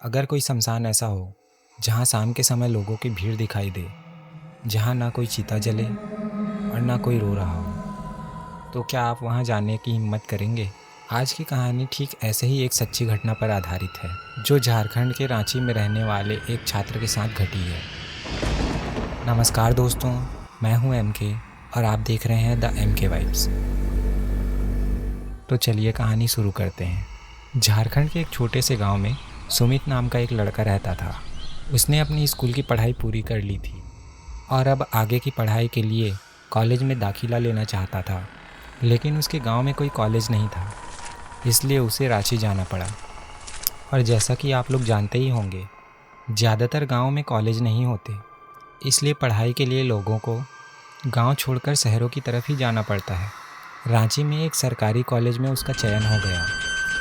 अगर कोई शमशान ऐसा हो जहाँ शाम के समय लोगों की भीड़ दिखाई दे, जहाँ ना कोई चिता जले और ना कोई रो रहा हो, तो क्या आप वहाँ जाने की हिम्मत करेंगे? आज की कहानी ठीक ऐसे ही एक सच्ची घटना पर आधारित है, जो झारखंड के रांची में रहने वाले एक छात्र के साथ घटी है। नमस्कार दोस्तों, मैं हूँ MK और आप देख रहे हैं द MK वाइब्स। तो चलिए कहानी शुरू करते हैं। झारखंड के एक छोटे से गांव में सुमित नाम का एक लड़का रहता था। उसने अपनी स्कूल की पढ़ाई पूरी कर ली थी और अब आगे की पढ़ाई के लिए कॉलेज में दाखिला लेना चाहता था, लेकिन उसके गांव में कोई कॉलेज नहीं था, इसलिए उसे रांची जाना पड़ा। और जैसा कि आप लोग जानते ही होंगे, ज़्यादातर गांव में कॉलेज नहीं होते, इसलिए पढ़ाई के लिए लोगों को गांव छोड़कर शहरों की तरफ ही जाना पड़ता है। रांची में एक सरकारी कॉलेज में उसका चयन हो गया।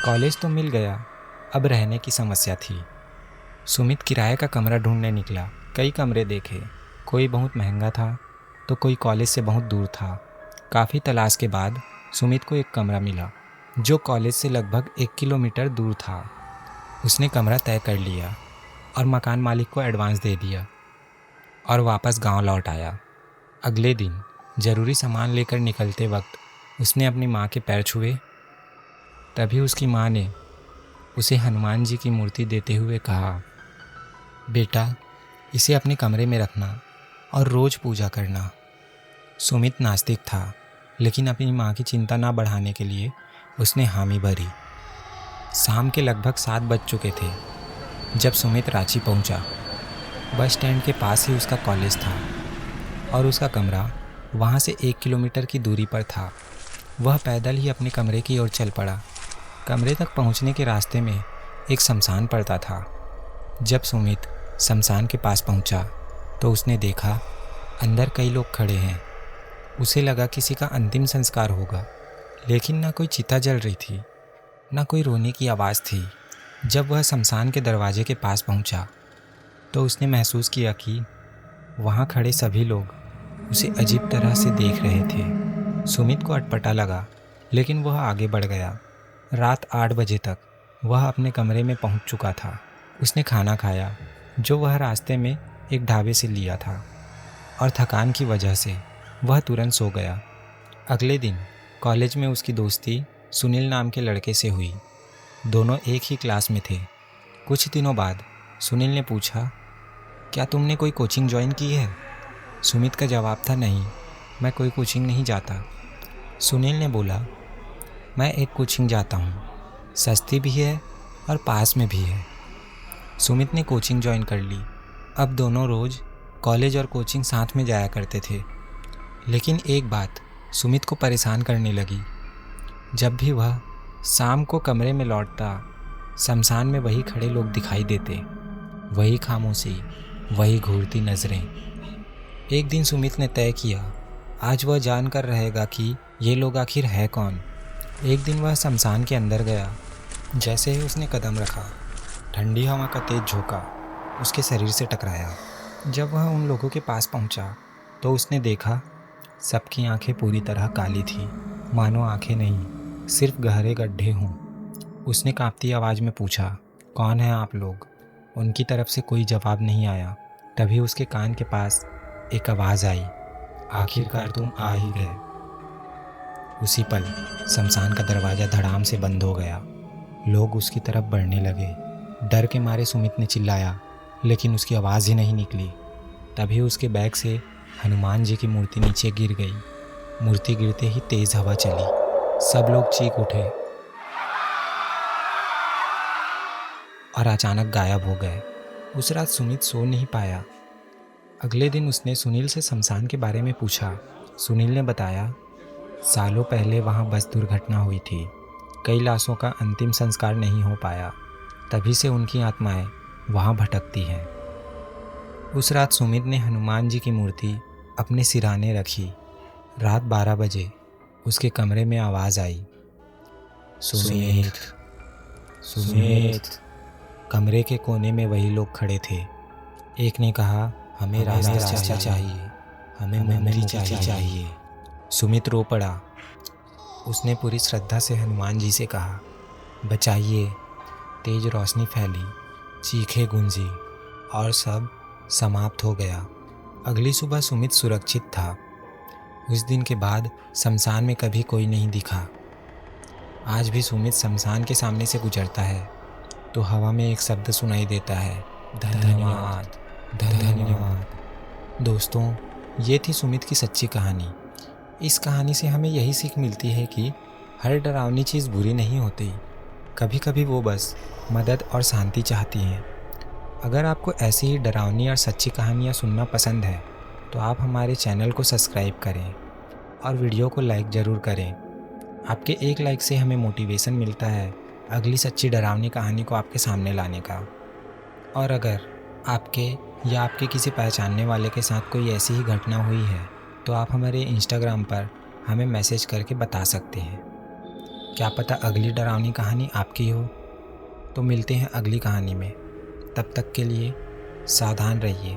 कॉलेज तो मिल गया, अब रहने की समस्या थी। सुमित किराए का कमरा ढूंढने निकला। कई कमरे देखे, कोई बहुत महंगा था तो कोई कॉलेज से बहुत दूर था। काफ़ी तलाश के बाद सुमित को एक कमरा मिला जो कॉलेज से लगभग 1 किलोमीटर दूर था। उसने कमरा तय कर लिया और मकान मालिक को एडवांस दे दिया और वापस गांव लौट आया। अगले दिन ज़रूरी सामान लेकर निकलते वक्त उसने अपनी माँ के पैर छुए। तभी उसकी माँ ने उसे हनुमान जी की मूर्ति देते हुए कहा, बेटा, इसे अपने कमरे में रखना और रोज़ पूजा करना। सुमित नास्तिक था, लेकिन अपनी माँ की चिंता ना बढ़ाने के लिए उसने हामी भरी। शाम के लगभग 7 बज चुके थे जब सुमित रांची पहुँचा। बस स्टैंड के पास ही उसका कॉलेज था और उसका कमरा वहाँ से 1 किलोमीटर की दूरी पर था। वह पैदल ही अपने कमरे की ओर चल पड़ा। कमरे तक पहुँचने के रास्ते में एक शमशान पड़ता था। जब सुमित शमशान के पास पहुँचा तो उसने देखा अंदर कई लोग खड़े हैं। उसे लगा किसी का अंतिम संस्कार होगा, लेकिन ना कोई चिता जल रही थी, ना कोई रोने की आवाज़ थी। जब वह शमशान के दरवाजे के पास पहुँचा तो उसने महसूस किया कि वहाँ खड़े सभी लोग उसे अजीब तरह से देख रहे थे। सुमित को अटपटा लगा, लेकिन वह आगे बढ़ गया। रात 8 बजे तक वह अपने कमरे में पहुंच चुका था। उसने खाना खाया जो वह रास्ते में एक ढाबे से लिया था और थकान की वजह से वह तुरंत सो गया। अगले दिन कॉलेज में उसकी दोस्ती सुनील नाम के लड़के से हुई। दोनों एक ही क्लास में थे। कुछ दिनों बाद सुनील ने पूछा, क्या तुमने कोई कोचिंग ज्वाइन की है? सुमित का जवाब था, नहीं, मैं कोई कोचिंग नहीं जाता। सुनील ने बोला, मैं एक कोचिंग जाता हूँ, सस्ती भी है और पास में भी है। सुमित ने कोचिंग ज्वाइन कर ली। अब दोनों रोज़ कॉलेज और कोचिंग साथ में जाया करते थे। लेकिन एक बात सुमित को परेशान करने लगी। जब भी वह शाम को कमरे में लौटता, शमशान में वही खड़े लोग दिखाई देते, वही खामोशी, वही घूरती नज़रें। एक दिन सुमित ने तय किया, आज वह जानकर रहेगा कि ये लोग आखिर है कौन। एक दिन वह शमशान के अंदर गया। जैसे ही उसने कदम रखा, ठंडी हवा का तेज झोंका उसके शरीर से टकराया। जब वह उन लोगों के पास पहुंचा तो उसने देखा सबकी आंखें पूरी तरह काली थी, मानो आंखें नहीं, सिर्फ गहरे गड्ढे हों। उसने कांपती आवाज़ में पूछा, कौन है आप लोग? उनकी तरफ से कोई जवाब नहीं आया। तभी उसके कान के पास एक आवाज़ आई, आखिरकार तुम आ ही गए। उसी पल शमशान का दरवाज़ा धड़ाम से बंद हो गया। लोग उसकी तरफ बढ़ने लगे। डर के मारे सुमित ने चिल्लाया, लेकिन उसकी आवाज़ ही नहीं निकली। तभी उसके बैग से हनुमान जी की मूर्ति नीचे गिर गई। मूर्ति गिरते ही तेज़ हवा चली। सब लोग चीख उठे और अचानक गायब हो गए। उस रात सुमित सो नहीं पाया। अगले दिन उसने सुनील से शमशान के बारे में पूछा। सुनील ने बताया, सालों पहले वहाँ बस दुर्घटना हुई थी। कई लाशों का अंतिम संस्कार नहीं हो पाया, तभी से उनकी आत्माएं वहाँ भटकती हैं। उस रात सुमित ने हनुमान जी की मूर्ति अपने सिरहाने रखी। रात 12 बजे उसके कमरे में आवाज़ आई, सुमित, सुमित। कमरे के कोने में वही लोग खड़े थे। एक ने कहा, हमें रास्ता चाहिए, हमें मुक्ति चाहिए। सुमित रो पड़ा। उसने पूरी श्रद्धा से हनुमान जी से कहा, बचाइए। तेज रोशनी फैली चीखें गूंजी और सब समाप्त हो गया। अगली सुबह सुमित सुरक्षित था। उस दिन के बाद शमशान में कभी कोई नहीं दिखा। आज भी सुमित शमशान के सामने से गुजरता है तो हवा में एक शब्द सुनाई देता है, धन्यवाद, धन्यवाद। दोस्तों, ये थी सुमित की सच्ची कहानी। इस कहानी से हमें यही सीख मिलती है कि हर डरावनी चीज़ बुरी नहीं होती। कभी कभी वो बस मदद और शांति चाहती हैं। अगर आपको ऐसी ही डरावनी और सच्ची कहानियाँ सुनना पसंद है तो आप हमारे चैनल को सब्सक्राइब करें और वीडियो को लाइक ज़रूर करें। आपके एक लाइक से हमें मोटिवेशन मिलता है अगली सच्ची डरावनी कहानी को आपके सामने लाने का। और अगर आपके या आपके किसी पहचानने वाले के साथ कोई ऐसी ही घटना हुई है तो आप हमारे इंस्टाग्राम पर हमें मैसेज करके बता सकते हैं। क्या पता अगली डरावनी कहानी आपकी हो। तो मिलते हैं अगली कहानी में। तब तक के लिए सावधान रहिए।